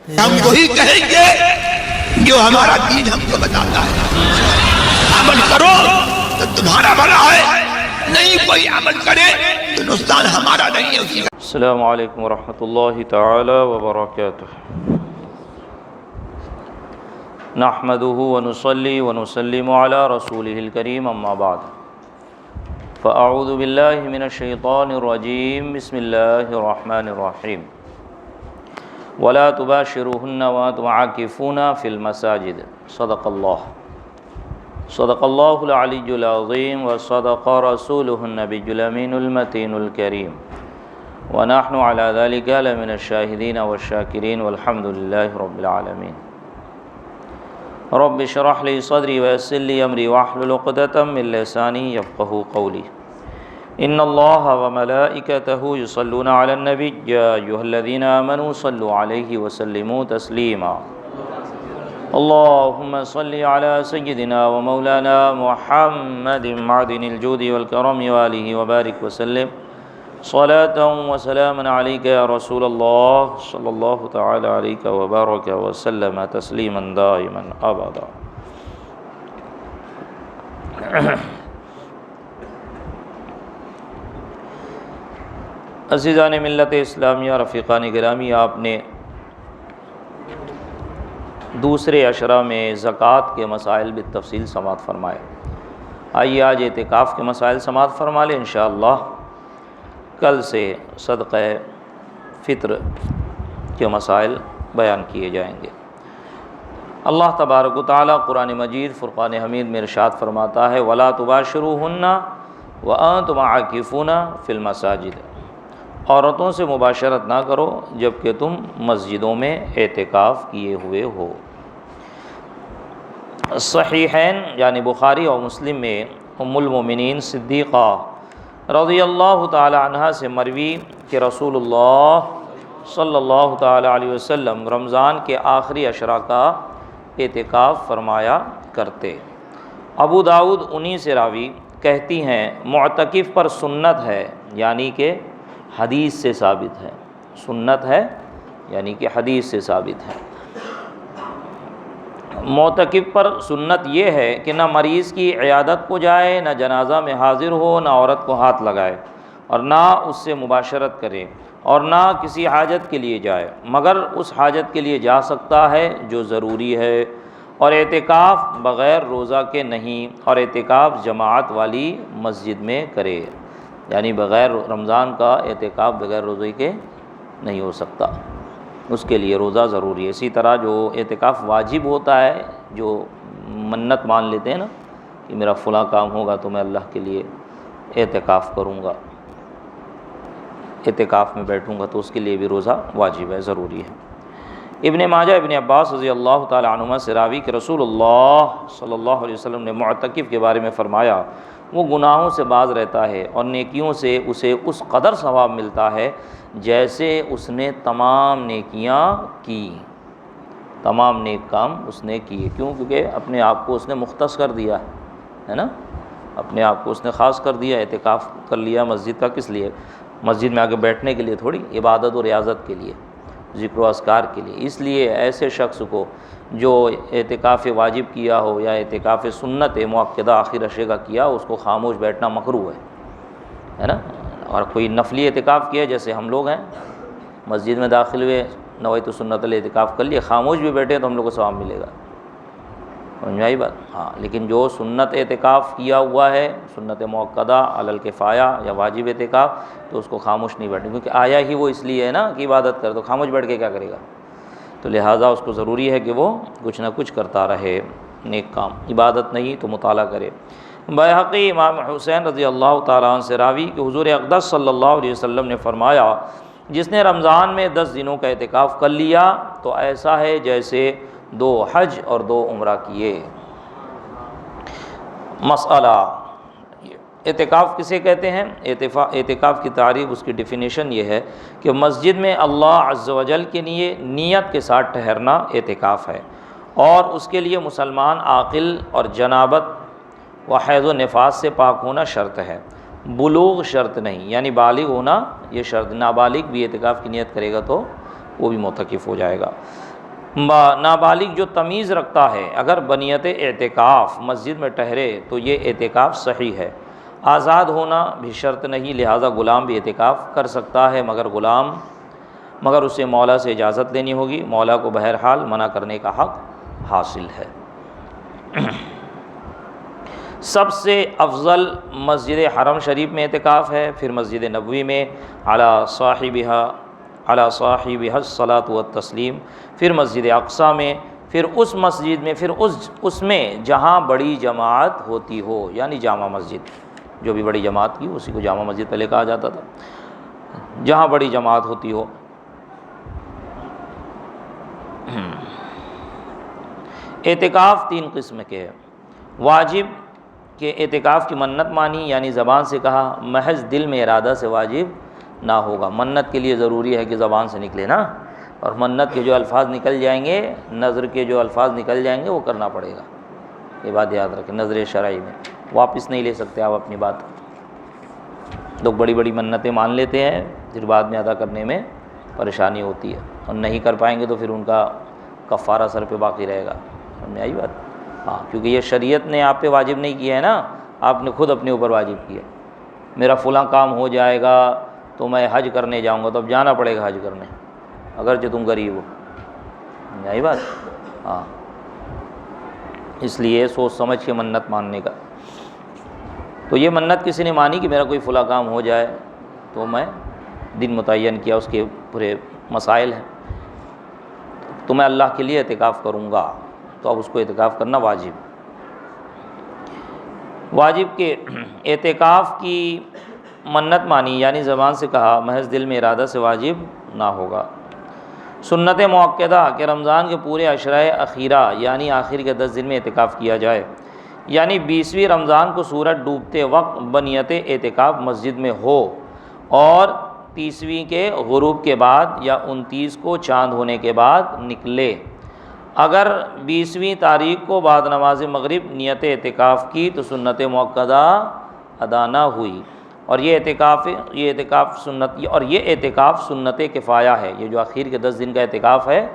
ہم وہی کہیں گے جو ہمارا دین ہم کو بتاتا ہے. عمل کرو تو تمہارا بھلا ہے، نہیں کوئی عمل کرے تو نقصان ہمارا نہیں ہے اسی کا. السلام علیکم ورحمۃ اللہ تعالی وبرکاتہ. نحمده ونصلي ونسلم على رسوله الكريم اما بعد فاعوذ بالله من الشيطان الرجيم بسم الله الرحمن الرحيم ولا تباشروهن وانتم عاكفون في المساجد صدق الله العلي العظيم وصدق رسوله النبي الأمين المتين الكريم ونحن على ذلك لمن الشاهدين والشاكرين والحمد لله رب العالمين. رب اشرح لي صدري ويسر لي امري واحلل عقدة من لساني يفقهوا قولي. ان الله وملائكته يصلون على النبي يا ايها الذين امنوا صلوا عليه وسلموا تسليما. اللهم صل على سيدنا ومولانا محمد معدن الجود والكرم وآله وبارك وسلم صلاة وسلاما عليك يا رسول الله صلى الله تعالى عليك وبارك وسلم تسليما دائما أبدا. عزیزان ملت اسلامیہ، رفیقان گرامی، آپ نے دوسرے عشرہ میں زکوٰۃ کے مسائل بالتفصیل سماعت فرمائے. آئیے آج اعتکاف کے مسائل سماعت فرما لیں انشاءاللہ. کل سے صدقہ فطر کے مسائل بیان کیے جائیں گے. اللہ تبارک و تعالیٰ قرآن مجید فرقان حمید میں ارشاد فرماتا ہے وَلَا تُبَاشِرُوهُنَّ وَأَنْتُمْ عَاكِفُونَ فِي الْمَسَاجِدِ. عورتوں سے مباشرت نہ کرو جبکہ تم مسجدوں میں اعتکاف کیے ہوئے ہو. صحیحین یعنی بخاری اور مسلم میں ام المومنین صدیقہ رضی اللہ تعالی عنہ سے مروی کہ رسول اللہ صلی اللہ تعالی علیہ وسلم رمضان کے آخری عشرہ کا اعتکاف فرمایا کرتے. ابو داؤد انہی سے راوی کہتی ہیں معتکف پر سنت ہے یعنی کہ حدیث سے ثابت ہے. سنت ہے یعنی کہ حدیث سے ثابت ہے. معتکف پر سنت یہ ہے کہ نہ مریض کی عیادت کو جائے، نہ جنازہ میں حاضر ہو، نہ عورت کو ہاتھ لگائے، اور نہ اس سے مباشرت کرے، اور نہ کسی حاجت کے لیے جائے مگر اس حاجت کے لیے جا سکتا ہے جو ضروری ہے. اور اعتکاف بغیر روزہ کے نہیں، اور اعتکاف جماعت والی مسجد میں کرے. یعنی بغیر رمضان کا اعتکاف بغیر روزے کے نہیں ہو سکتا، اس کے لیے روزہ ضروری ہے. اسی طرح جو اعتکاف واجب ہوتا ہے، جو منت مان لیتے ہیں نا کہ میرا فلاں کام ہوگا تو میں اللہ کے لیے اعتکاف کروں گا، اعتکاف میں بیٹھوں گا، تو اس کے لیے بھی روزہ واجب ہے، ضروری ہے. ابن ماجہ ابن عباس رضی اللہ تعالی عنہما سے راوی کہ رسول اللہ صلی اللہ علیہ وسلم نے معتکف کے بارے میں فرمایا وہ گناہوں سے باز رہتا ہے اور نیکیوں سے اسے اس قدر ثواب ملتا ہے جیسے اس نے تمام نیکیاں کی، تمام نیک کام اس نے کیے. کیوں؟ کیونکہ اپنے آپ کو اس نے مختص کر دیا ہے نا، اپنے آپ کو اس نے خاص کر دیا، اعتکاف کر لیا. مسجد کا کس لیے؟ مسجد میں آگے بیٹھنے کے لیے تھوڑی، عبادت و ریاضت کے لیے، ذکر و اذکار کے لیے. اس لیے ایسے شخص کو جو اعتکاف واجب کیا ہو یا اعتکاف سنت مؤکدہ آخر عشرے کا کیا، اس کو خاموش بیٹھنا مکروہ ہے نا. اور کوئی نفلی اعتکاف کیا جیسے ہم لوگ ہیں، مسجد میں داخل ہوئے، نویت سنت الاعتکاف کر لیے، خاموش بھی بیٹھے تو ہم لوگ کو ثواب ملے گا. سمجھ آئی بات؟ ہاں. لیکن جو سنت اعتکاف کیا ہوا ہے، سنت مؤکدہ علی الکفایہ یا واجب اعتکاف، تو اس کو خاموش نہیں بیٹھنا، کیونکہ آیا ہی وہ اس لیے ہے نا کہ عبادت کر، تو خاموش بیٹھ کے کیا کرے گا؟ تو لہٰذا اس کو ضروری ہے کہ وہ کچھ نہ کچھ کرتا رہے، نیک کام. عبادت نہیں تو مطالعہ کرے. بیہقی امام حسین رضی اللہ تعالیٰ عنہ سے راوی کہ حضور اقدس صلی اللہ علیہ وسلم نے فرمایا جس نے رمضان میں 10 دنوں کا اعتکاف کر لیا تو ایسا ہے جیسے 2 حج اور 2 عمرہ کیے. مسئلہ اعتکاف کسے کہتے ہیں؟ اعتکاف کی تعریف، اس کی ڈیفینیشن یہ ہے کہ مسجد میں اللہ عز و جل کے لیے نیت کے ساتھ ٹھہرنا اعتکاف ہے، اور اس کے لیے مسلمان عاقل اور جنابت و حیض و نفاس سے پاک ہونا شرط ہے. بلوغ شرط نہیں، یعنی بالغ ہونا یہ شرط. نابالغ بھی اعتکاف کی نیت کرے گا تو وہ بھی معتکف ہو جائے گا. نابالغ جو تمیز رکھتا ہے اگر بنیت اعتکاف مسجد میں ٹھہرے تو یہ اعتکاف صحیح ہے۔ آزاد ہونا بھی شرط نہیں، لہٰذا غلام بھی اعتکاف کر سکتا ہے، مگر اسے مولا سے اجازت لینی ہوگی، مولا کو بہرحال منع کرنے کا حق حاصل ہے۔ سب سے افضل مسجد حرم شریف میں اعتکاف ہے، پھر مسجد نبوی میں علی صاحبہ الصلاۃ والتسلیم، پھر مسجد اقصیٰ میں، پھر اس مسجد میں، پھر اس میں جہاں بڑی جماعت ہوتی ہو، یعنی جامع مسجد، جو بھی بڑی جماعت کی اسی کو جامع مسجد پہلے کہا جاتا تھا، جہاں بڑی جماعت ہوتی ہو۔ اعتکاف 3 قسم کے ہیں۔ واجب کہ اعتکاف کی منت مانی، یعنی زبان سے کہا، محض دل میں ارادہ سے واجب نہ ہوگا۔ منت کے لیے ضروری ہے کہ زبان سے نکلے نا، اور منت کے جو الفاظ نکل جائیں گے، نظر کے جو الفاظ نکل جائیں گے وہ کرنا پڑے گا، یہ بات یاد رکھیں۔ نظر شرعی میں واپس نہیں لے سکتے آپ اپنی بات۔ لوگ بڑی بڑی منتیں مان لیتے ہیں، پھر بعد میں ادا کرنے میں پریشانی ہوتی ہے، اور نہیں کر پائیں گے تو پھر ان کا کفارہ سر پہ باقی رہے گا۔ سمجھ میں آئی بات؟ ہاں، کیونکہ یہ شریعت نے آپ پہ واجب نہیں کیا ہے نا، آپ نے خود اپنے اوپر واجب کیا۔ میرا فلاں کام ہو جائے گا تو میں حج کرنے جاؤں گا، تو اب جانا پڑے گا حج کرنے، اگرچہ تم غریب ہو۔ یہی بات، ہاں، اس لیے سوچ سمجھ کے منت ماننے کا۔ تو یہ منت کسی نے مانی کہ میرا کوئی فلاں کام ہو جائے تو میں دن متعین کیا، اس کے پورے مسائل ہیں، تو میں اللہ کے لیے اعتکاف کروں گا، تو اب اس کو اعتکاف کرنا واجب کہ اعتکاف کی منت مانی، یعنی زبان سے کہا، محض دل میں ارادہ سے واجب نہ ہوگا۔ سنت مؤکدہ کہ رمضان کے پورے عشرۂ اخیرہ یعنی آخر کے 10 دن میں اعتکاف کیا جائے، یعنی 20ویں رمضان کو سورج ڈوبتے وقت بنیت اعتکاف مسجد میں ہو، اور 30ویں کے غروب کے بعد یا 29 کو چاند ہونے کے بعد نکلے۔ اگر 20ویں تاریخ کو بعد نماز مغرب نیت اعتکاف کی تو سنت مؤکدہ ادا نہ ہوئی، اور یہ اعتکاف سنت کفایہ ہے۔ یہ جو آخر کے 10 دن کا اعتکاف ہے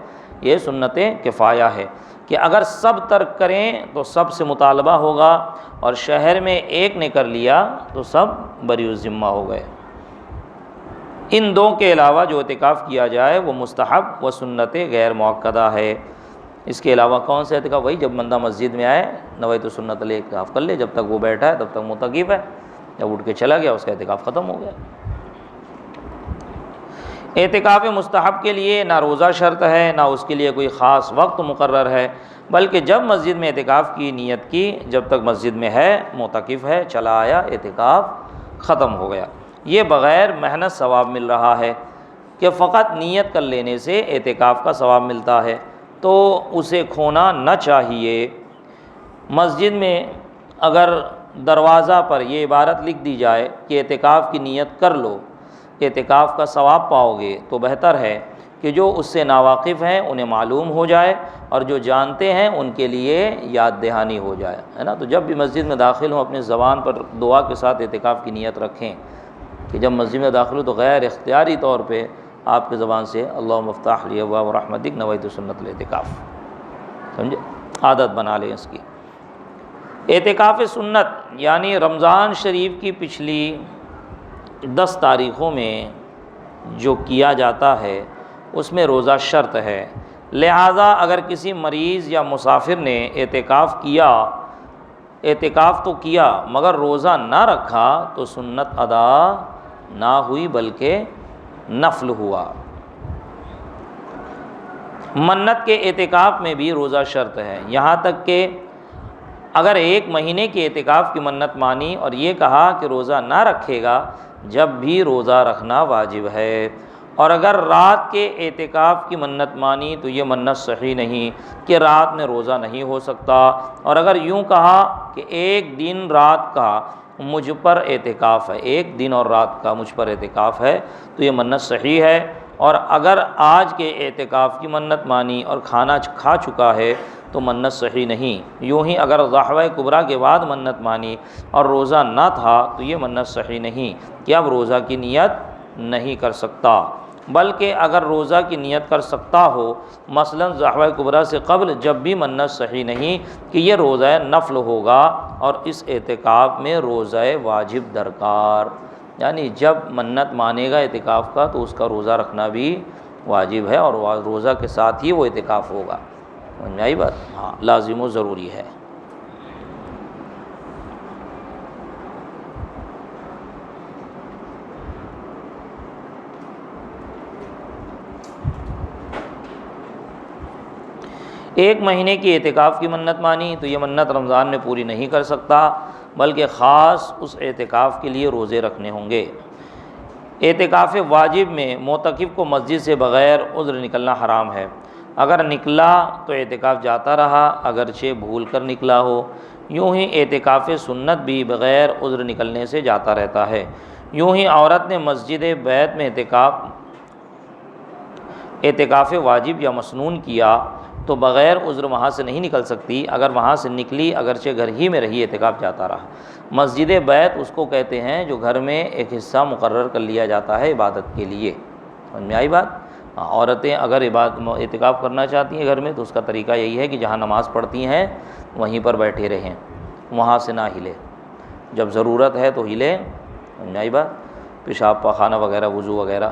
یہ سنت کفایہ ہے، کہ اگر سب ترک کریں تو سب سے مطالبہ ہوگا، اور شہر میں ایک نے کر لیا تو سب بری الذمہ ہو گئے۔ ان 2 کے علاوہ جو اعتکاف کیا جائے وہ مستحب و سنت غیر مؤکدہ ہے۔ اس کے علاوہ کون سے اعتکاف؟ وہی جب بندہ مسجد میں آئے نویت سنت علیہ اعتکاف کر لے، جب تک وہ بیٹھا ہے تب تک معتکف ہے، جب اٹھ کے چلا گیا اس کا اعتکاف ختم ہو گیا۔ اعتکاف مستحب کے لیے نہ روزہ شرط ہے، نہ اس کے لیے کوئی خاص وقت مقرر ہے، بلکہ جب مسجد میں اعتکاف کی نیت کی، جب تک مسجد میں ہے، معتکف ہے، چلا آیا، اعتکاف ختم ہو گیا۔ یہ بغیر محنت ثواب مل رہا ہے، کہ فقط نیت کر لینے سے اعتکاف کا ثواب ملتا ہے، تو اسے کھونا نہ چاہیے۔ مسجد میں اگر دروازہ پر یہ عبارت لکھ دی جائے کہ اعتکاف کی نیت کر لو، اعتکاف کا ثواب پاؤ گے، تو بہتر ہے کہ جو اس سے ناواقف ہیں انہیں معلوم ہو جائے، اور جو جانتے ہیں ان کے لیے یاد دہانی ہو جائے، ہے نا۔ تو جب بھی مسجد میں داخل ہوں اپنی زبان پر دعا کے ساتھ اعتکاف کی نیت رکھیں، کہ جب مسجد میں داخل ہو تو غیر اختیاری طور پہ آپ کی زبان سے اللہم افتح لی ابواب رحمتک نویت سنت الاعتکاف، سمجھے، عادت بنا لیں اس کی۔ اعتکاف سنت یعنی رمضان شریف کی پچھلی 10 تاریخوں میں جو کیا جاتا ہے اس میں روزہ شرط ہے، لہٰذا اگر کسی مریض یا مسافر نے اعتکاف تو کیا مگر روزہ نہ رکھا تو سنت ادا نہ ہوئی بلکہ نفل ہوا۔ منت کے اعتکاف میں بھی روزہ شرط ہے، یہاں تک کہ اگر 1 مہینے کے اعتکاف کی منت مانی اور یہ کہا کہ روزہ نہ رکھے گا، جب بھی روزہ رکھنا واجب ہے، اور اگر رات کے اعتکاف کی منت مانی تو یہ منت صحیح نہیں کہ رات میں روزہ نہیں ہو سکتا، اور اگر یوں کہا کہ 1 دن رات کا مجھ پر اعتکاف ہے، 1 دن اور رات کا مجھ پر اعتکاف ہے، تو یہ منت صحیح ہے۔ اور اگر آج کے اعتکاف کی منت مانی اور کھانا کھا چکا ہے تو منت صحیح نہیں۔ یوں ہی اگر ضحوہ کبریٰ کے بعد منت مانی اور روزہ نہ تھا تو یہ منت صحیح نہیں کہ اب روزہ کی نیت نہیں کر سکتا۔ بلکہ اگر روزہ کی نیت کر سکتا ہو، مثلا ضحوہ کبریٰ سے قبل، جب بھی منت صحیح نہیں کہ یہ روزہ نفل ہوگا، اور اس اعتکاف میں روزہ واجب درکار، یعنی جب منت مانے گا اعتکاف کا تو اس کا روزہ رکھنا بھی واجب ہے، اور روزہ کے ساتھ ہی وہ اعتکاف ہوگا۔ سمجھ میں آئی بات؟ ہاں، لازم و ضروری ہے۔ ایک مہینے کی اعتکاف کی منت مانی تو یہ منت رمضان میں پوری نہیں کر سکتا، بلکہ خاص اس اعتکاف کے لیے روزے رکھنے ہوں گے۔ اعتکاف واجب میں معتکف کو مسجد سے بغیر عذر نکلنا حرام ہے۔ اگر نکلا تو اعتکاف جاتا رہا، اگرچہ بھول کر نکلا ہو۔ یوں ہی اعتکاف سنت بھی بغیر عذر نکلنے سے جاتا رہتا ہے۔ یوں ہی عورت نے مسجد بیت میں اعتکاف واجب یا مسنون کیا تو بغیر عذر وہاں سے نہیں نکل سکتی۔ اگر وہاں سے نکلی، اگرچہ گھر ہی میں رہی، اعتکاف جاتا رہا۔ مسجد بیت اس کو کہتے ہیں جو گھر میں ایک حصہ مقرر کر لیا جاتا ہے عبادت کے لیے۔ سمجھ میں آئی بات؟ عورتیں اگر اعتکاف کرنا چاہتی ہیں گھر میں تو اس کا طریقہ یہی ہے کہ جہاں نماز پڑھتی ہیں وہیں پر بیٹھے رہیں، وہاں سے نہ ہلے، جب ضرورت ہے تو ہلے۔ سمجھ میں آئی بات؟ پیشاب پاخانہ وغیرہ، وضو وغیرہ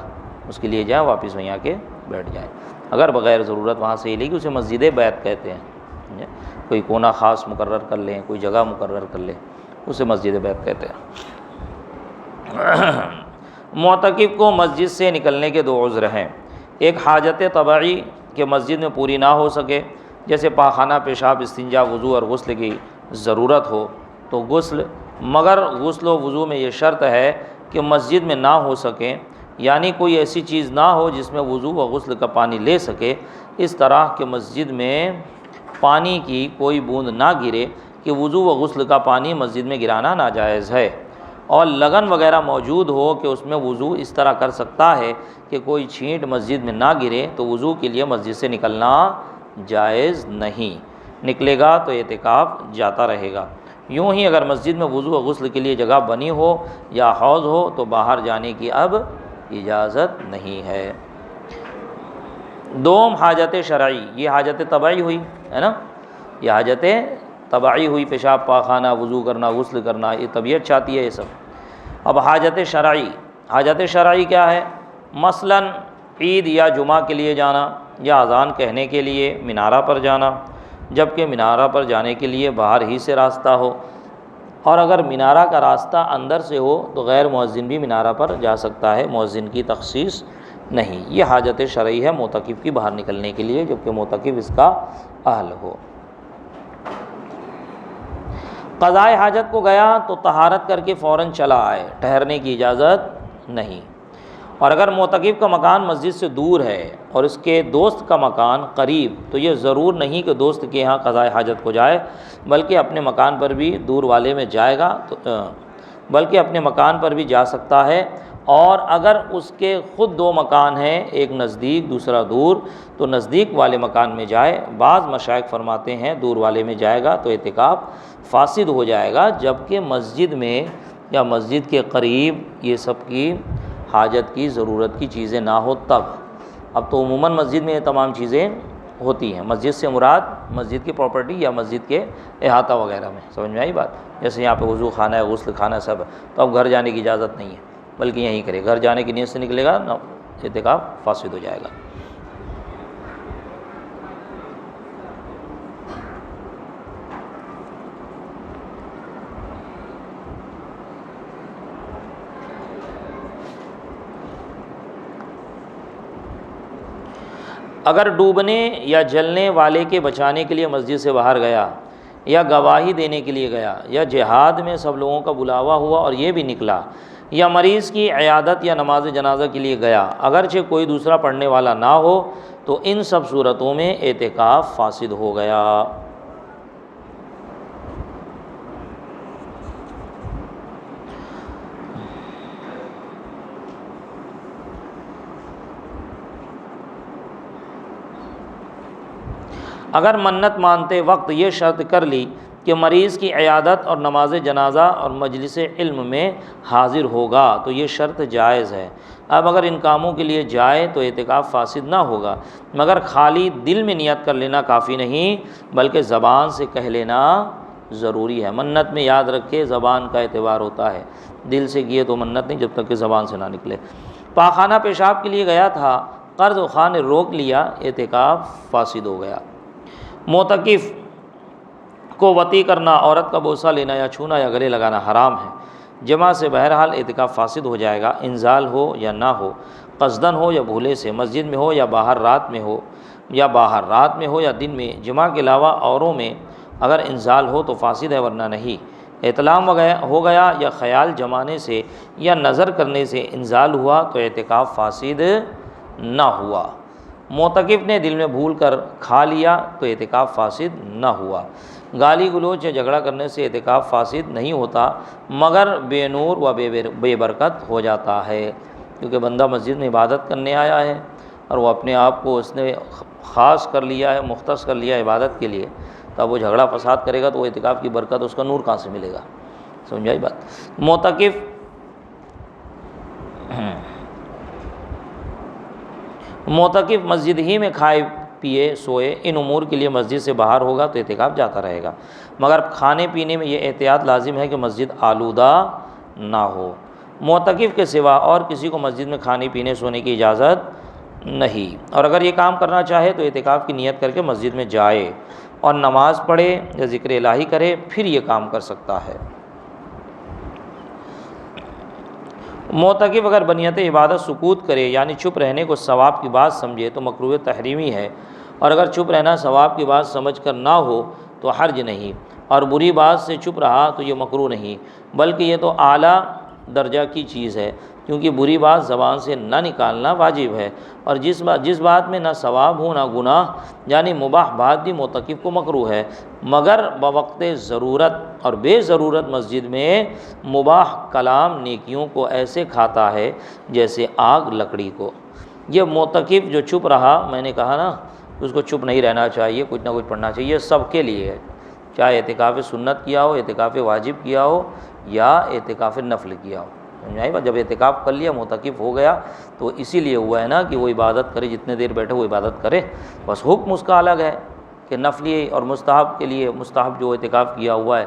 اس کے لیے جائیں، واپس وہیں آ کے بیٹھ جائیں۔ اگر بغیر ضرورت وہاں سے ہلے گی اسے مسجد بیت کہتے ہیں۔ کوئی کونا خاص مقرر کر لیں، کوئی جگہ مقرر کر لیں، اسے مسجد بیت کہتے ہیں۔ معتکف کو مسجد سے نکلنے کے دو عذر ہیں۔ ایک حاجت طبعی کہ مسجد میں پوری نہ ہو سکے، جیسے پاخانہ، پیشاب، استنجا، وضو اور غسل کی ضرورت ہو تو غسل، مگر غسل و وضو میں یہ شرط ہے کہ مسجد میں نہ ہو سکیں، یعنی کوئی ایسی چیز نہ ہو جس میں وضو و غسل کا پانی لے سکے، اس طرح کہ مسجد میں پانی کی کوئی بوند نہ گرے کہ وضو و غسل کا پانی مسجد میں گرانا ناجائز ہے، اور لگن وغیرہ موجود ہو کہ اس میں وضو اس طرح کر سکتا ہے کہ کوئی چھینٹ مسجد میں نہ گرے تو وضو کے لیے مسجد سے نکلنا جائز نہیں، نکلے گا تو اعتکاف جاتا رہے گا۔ یوں ہی اگر مسجد میں وضو و غسل کے لیے جگہ بنی ہو یا حوض ہو تو باہر جانے کی اب اجازت نہیں ہے۔ دوم حاجت شرعی، یہ حاجت طبعی ہوئی ہے نا، یہ حاجت طبعی ہوئی، پیشاب پاخانہ، وضو کرنا، غسل کرنا، یہ طبیعت چاہتی ہے یہ سب۔ اب حاجت شرعی، حاجت شرعی کیا ہے؟ مثلا عید یا جمعہ کے لیے جانا، یا اذان کہنے کے لیے مینارہ پر جانا، جبکہ مینارہ پر جانے کے لیے باہر ہی سے راستہ ہو، اور اگر مینارہ کا راستہ اندر سے ہو تو غیر مؤذن بھی مینارہ پر جا سکتا ہے، مؤذن کی تخصیص نہیں۔ یہ حاجت شرعی ہے معتکف کی باہر نکلنے کے لیے، جبکہ معتکف اس کا اہل ہو۔ قضائے حاجت کو گیا تو طہارت کر کے فوراً چلا آئے، ٹھہرنے کی اجازت نہیں۔ اور اگر معتکف کا مکان مسجد سے دور ہے اور اس کے دوست کا مکان قریب، تو یہ ضرور نہیں کہ دوست کے ہاں قضائے حاجت کو جائے، بلکہ اپنے مکان پر بھی دور والے میں جائے گا بلکہ اپنے مکان پر بھی جا سکتا ہے۔ اور اگر اس کے خود دو مکان ہیں، ایک نزدیک دوسرا دور، تو نزدیک والے مکان میں جائے۔ بعض مشائخ فرماتے ہیں دور والے میں جائے گا تو اعتکاف فاسد ہو جائے گا، جبکہ مسجد میں یا مسجد کے قریب یہ سب کی حاجت کی ضرورت کی چیزیں نہ ہو تب۔ اب تو عموماً مسجد میں یہ تمام چیزیں ہوتی ہیں، مسجد سے مراد مسجد کی پراپرٹی یا مسجد کے احاطہ وغیرہ میں۔ سمجھ میں آئی بات؟ جیسے یہاں پہ وضو خانہ ہے، غسل خانہ سب، تو اب گھر جانے کی اجازت نہیں ہے، بلکہ یہیں کرے۔ گھر جانے کی نیت سے نکلے گا نا، اعتکاف فاسد ہو جائے گا۔ اگر ڈوبنے یا جلنے والے کے بچانے کے لیے مسجد سے باہر گیا، یا گواہی دینے کے لیے گیا، یا جہاد میں سب لوگوں کا بلاوا ہوا اور یہ بھی نکلا، یا مریض کی عیادت یا نماز جنازہ کے لیے گیا، اگرچہ کوئی دوسرا پڑھنے والا نہ ہو، تو ان سب صورتوں میں اعتکاف فاسد ہو گیا۔ اگر منت مانتے وقت یہ شرط کر لی کہ مریض کی عیادت اور نماز جنازہ اور مجلس علم میں حاضر ہوگا تو یہ شرط جائز ہے۔ اب اگر ان کاموں کے لیے جائے تو اعتکاف فاسد نہ ہوگا، مگر خالی دل میں نیت کر لینا کافی نہیں بلکہ زبان سے کہہ لینا ضروری ہے۔ منت میں یاد رکھے زبان کا اعتبار ہوتا ہے، دل سے کیے تو منت نہیں جب تک کہ زبان سے نہ نکلے۔ پاخانہ پیشاب کے لیے گیا تھا، قرض خواہ نے روک لیا، اعتکاف فاسد ہو گیا۔ معتکف کو وطی کرنا، عورت کا بوسہ لینا یا چھونا یا گلے لگانا حرام ہے۔ جمع سے بہرحال اعتکاف فاسد ہو جائے گا، انزال ہو یا نہ ہو، قصدن ہو یا بھولے سے، مسجد میں ہو یا باہر رات میں ہو یا دن میں، جمع کے علاوہ اوروں میں اگر انزال ہو تو فاسد ہے ورنہ نہیں۔ اطلام ہو گیا یا خیال جمانے سے یا نظر کرنے سے انزال ہوا تو اعتکاف فاسد نہ ہوا۔ معتکف نے دل میں بھول کر کھا لیا تو اعتکاف فاسد نہ ہوا۔ گالی گلوچ یا جھگڑا کرنے سے اعتکاف فاسد نہیں ہوتا مگر بے نور و بے برکت ہو جاتا ہے، کیونکہ بندہ مسجد میں عبادت کرنے آیا ہے اور وہ اپنے آپ کو اس نے خاص کر لیا ہے، مختص کر لیا ہے عبادت کے لیے، تب وہ جھگڑا فساد کرے گا تو وہ اعتکاف کی برکت، اس کا نور کہاں سے ملے گا؟ سمجھائی بات؟ معتکف مسجد ہی میں کھائے پیے سوئے ان امور کے لیے مسجد سے باہر ہوگا تو اعتکاف جاتا رہے گا، مگر کھانے پینے میں یہ احتیاط لازم ہے کہ مسجد آلودہ نہ ہو۔ معتکف کے سوا اور کسی کو مسجد میں کھانے پینے سونے کی اجازت نہیں، اور اگر یہ کام کرنا چاہے تو اعتکاف کی نیت کر کے مسجد میں جائے اور نماز پڑھے یا ذکر الہی کرے، پھر یہ کام کر سکتا ہے۔ معتکف اگر بنیت عبادت سکوت کرے یعنی چپ رہنے کو ثواب کی بات سمجھے تو مکروہ تحریمی ہے، اور اگر چپ رہنا ثواب کی بات سمجھ کر نہ ہو تو حرج نہیں، اور بری بات سے چپ رہا تو یہ مکروہ نہیں بلکہ یہ تو اعلیٰ درجہ کی چیز ہے، کیونکہ بری بات زبان سے نہ نکالنا واجب ہے، اور جس بات میں نہ ثواب ہو نہ گناہ یعنی مباح بات بھی معتکف کو مکروہ ہے، مگر بوقت ضرورت اور بے ضرورت مسجد میں مباح کلام نیکیوں کو ایسے کھاتا ہے جیسے آگ لکڑی کو۔ یہ معتکف جو چپ رہا، میں نے کہا نا اس کو چپ نہیں رہنا چاہیے، کچھ نہ کچھ پڑھنا چاہیے، سب کے لیے ہے، چاہے اعتکاف سنت کیا ہو، اعتکاف واجب کیا ہو یا اعتکاف نفل کیا ہو۔ سمجھائی بات؟ جب اعتکاف کر لیا معتکف ہو گیا تو اسی لیے ہوا ہے نا کہ وہ عبادت کرے، جتنے دیر بیٹھے وہ عبادت کرے، بس حکم اس کا الگ ہے کہ نفلی اور مستحب کے لیے، مستحب جو اعتکاف کیا ہوا ہے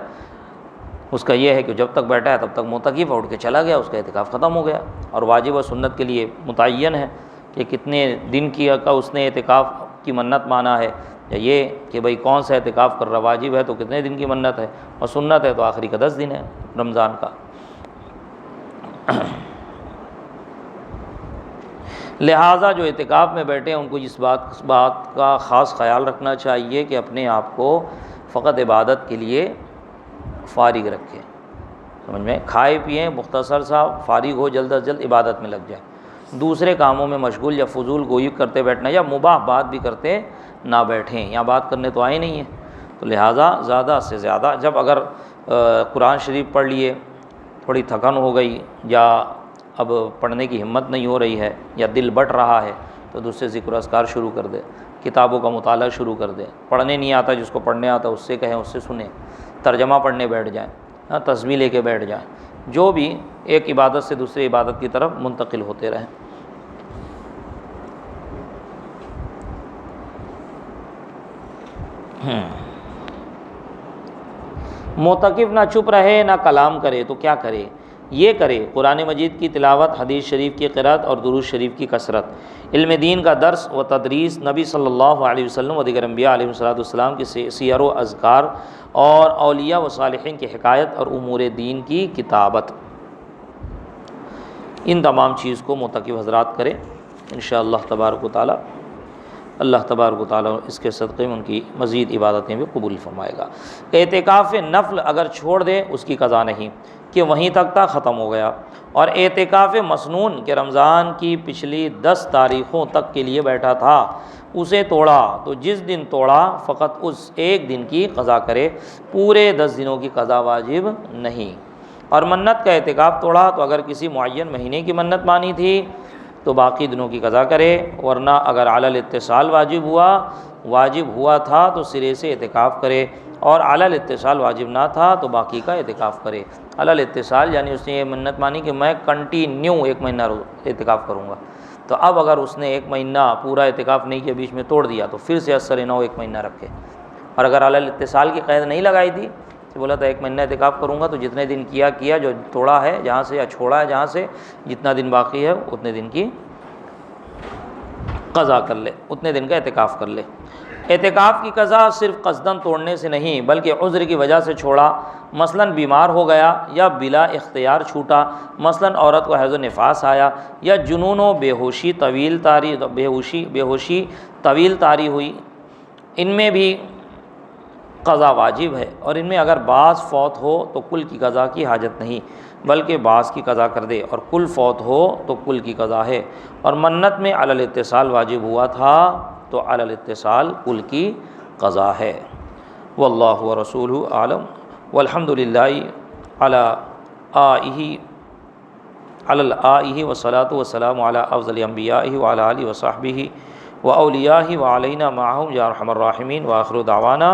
اس کا یہ ہے کہ جب تک بیٹھا ہے تب تک معتکف، اٹھ کے چلا گیا اس کا اعتکاف ختم ہو گیا، اور واجب و سنت کے لیے متعین ہے کہ کتنے دن کا اس نے اعتکاف کی منت مانا ہے، یا یہ کہ بھئی کون سا اعتکاف کر رہا، واجب ہے تو کتنے دن کی منت ہے، اور سنت ہے تو آخری کا 10 دن ہے رمضان کا۔ لہٰذا جو اعتکاف میں بیٹھے ہیں ان کو اس بات کا خاص خیال رکھنا چاہیے کہ اپنے آپ کو فقط عبادت کے لیے فارغ رکھیں، سمجھ میں، کھائے پیئیں مختصر سا، فارغ ہو، جلد از جلد عبادت میں لگ جائیں، دوسرے کاموں میں مشغول یا فضول گوئی کرتے بیٹھنا یا مباح بات بھی کرتے نہ بیٹھیں، یہاں بات کرنے تو آئے نہیں ہیں، تو لہٰذا زیادہ سے زیادہ جب اگر قرآن شریف پڑھ لیے، تھوڑی تھکن ہو گئی یا اب پڑھنے کی ہمت نہیں ہو رہی ہے یا دل بٹ رہا ہے تو دوسرے ذکر و اذکار شروع کر دے، کتابوں کا مطالعہ شروع کر دے، پڑھنے نہیں آتا جس کو پڑھنے آتا اس سے کہیں، اس سے سنیں، ترجمہ پڑھنے بیٹھ جائیں، تسبیح لے کے بیٹھ جائیں، جو بھی ایک عبادت سے دوسری عبادت کی طرف منتقل ہوتے رہیں۔ معتکف نہ چپ رہے نہ کلام کرے تو کیا کرے؟ یہ کرے قرآن مجید کی تلاوت، حدیث شریف کی قرأت اور درود شریف کی کثرت، علم دین کا درس و تدریس، نبی صلی اللہ علیہ وسلم و دیگر انبیاء علیہ السلام کی سیر و اذکار اور اولیاء و صالحین کی حکایت اور امور دین کی کتابت، ان تمام چیز کو معتکف حضرات کرے انشاءاللہ تبارک و تعالی۔ اللہ تبارک و تعالی اس کے صدقے میں ان کی مزید عبادتیں بھی قبول فرمائے گا۔ اعتکاف نفل اگر چھوڑ دے اس کی قضا نہیں کہ وہیں تک تھا، ختم ہو گیا، اور اعتکاف مسنون کہ رمضان کی پچھلی 10 تاریخوں تک کے لیے بیٹھا تھا، اسے توڑا تو جس دن توڑا فقط اس ایک دن کی قضا کرے، پورے 10 دنوں کی قضا واجب نہیں۔ اور منت کا اعتکاف توڑا تو اگر کسی معین مہینے کی منت مانی تھی تو باقی دنوں کی قضا کرے، ورنہ اگر علی الاتصال واجب ہوا واجب ہوا تھا تو سرے سے اعتکاف کرے، اور علی الاتصال واجب نہ تھا تو باقی کا اعتکاف کرے۔ علی الاتصال یعنی اس نے یہ منت مانی کہ میں کنٹینیو 1 مہینہ اعتکاف کروں گا، تو اب اگر اس نے 1 مہینہ پورا اعتکاف نہیں کیا، بیچ میں توڑ دیا، تو پھر سے اثر نو 1 مہینہ رکھے۔ اور اگر علی الاتصال کی قید نہیں لگائی تھی، تو بولا تھا 1 مہینہ اعتکاف کروں گا، تو جتنے دن کیا جو توڑا ہے جہاں سے یا چھوڑا ہے جہاں سے، جتنا دن باقی ہے اتنے دن کی قضا کر لے، اتنے دن کا اعتکاف کر لے۔ اعتکاف کی قضا صرف قصداً توڑنے سے نہیں بلکہ عذر کی وجہ سے چھوڑا، مثلاً بیمار ہو گیا یا بلا اختیار چھوٹا، مثلاً عورت کو حیض و نفاس آیا، یا جنون و بے ہوشی طویل طاری ہوئی، ان میں بھی قضا واجب ہے، اور ان میں اگر بعض فوت ہو تو کل کی قضا کی حاجت نہیں بلکہ بعض کی قضا کر دے، اور کل فوت ہو تو کل کی قضا ہے۔ اور منت میں علی الاتصال واجب ہوا تھا تو علی الاتصال کل کی قضا ہے۔ واللہ ورسولہ اعلم، والحمد للہ علی آئہ والصلاۃ والسلام علی افضل انبیاء وعلی آلہ وصحبہ واولیاء وعلینا معہم یا ارحم الراحمین، وآخر دعوانا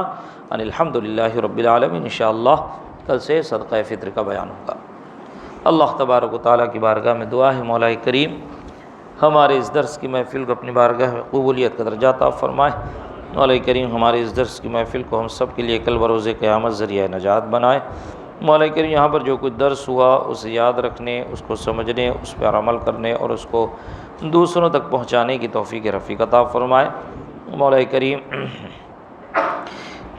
ان الحمد للہ رب العالمین۔ انشاءاللہ کل سے صدقہ فطر کا بیان ہوگا۔ اللہ تبارک و تعالیٰ کی بارگاہ میں دعا ہے مولا کریم ہمارے اس درس کی محفل کو اپنی بارگاہ میں قبولیت کا درجہ عطا فرمائے۔ مولا کریم ہمارے اس درس کی محفل کو ہم سب کے لیے کل بروز قیامت ذریعہ نجات بنائے۔ مولا کریم یہاں پر جو کچھ درس ہوا اسے یاد رکھنے، اس کو سمجھنے، اس پر عمل کرنے اور اس کو دوسروں تک پہنچانے کی توفیق رفیق عطا فرمائے۔ مولا کریم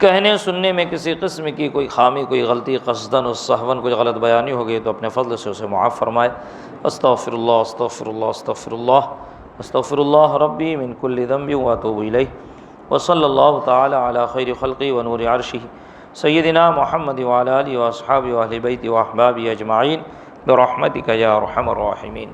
کہنے سننے میں کسی قسم کی کوئی خامی، کوئی غلطی، قصداً و سہواً کوئی غلط بیانی ہو گئی تو اپنے فضل سے اسے معاف فرمائے۔ استغفر اللہ استغفر اللہ استغفر اللہ استغفر اللہ ربی من کل ذنب واتوب الیہ، وصلی اللہ تعالی علی خیر خلقہ ونور عرشہ سیدنا محمد وعلی آلہ واصحابہ واہل بیتہ واحبابہ اجمعین برحمتک یا ارحم الراحمین۔